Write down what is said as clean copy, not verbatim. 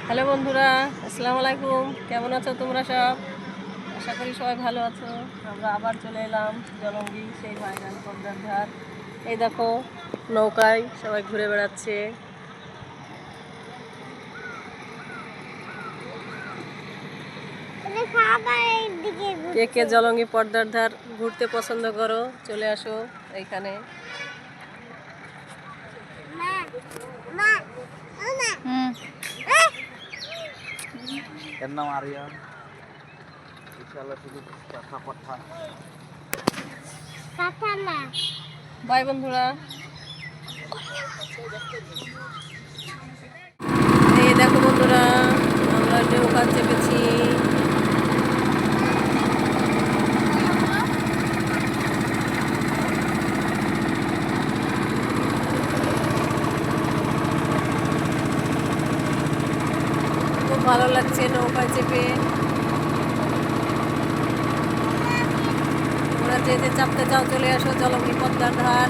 Hello বন্ধুরা, আসসালামু আলাইকুম। কেমন আছো তোমরা সব? আশা করি সবাই ভালো আছো। আমরা আবার চলে এলাম জলঙ্গি, সেই ভাইরাল পদ্মার ধার। এই দেখো, নৌকায় সবাই ঘুরে বেড়াচ্ছে। কে কে জলঙ্গি পদ্মার ধার ঘুরতে পছন্দ করো, চলে আসো এইখানে। এর নাম আরিয়ান। ইনশাআল্লাহ শুধু কথা কথা। বাই বন্ধুরা। এই দেখো বন্ধুরা, আমরা নৌকা চেপেছি। খুব ভালো লাগছে নৌকায় চেপে। তোমরা যে যে চাপতে চাও চলে আসো জলঙ্গি পদ্মার ধার।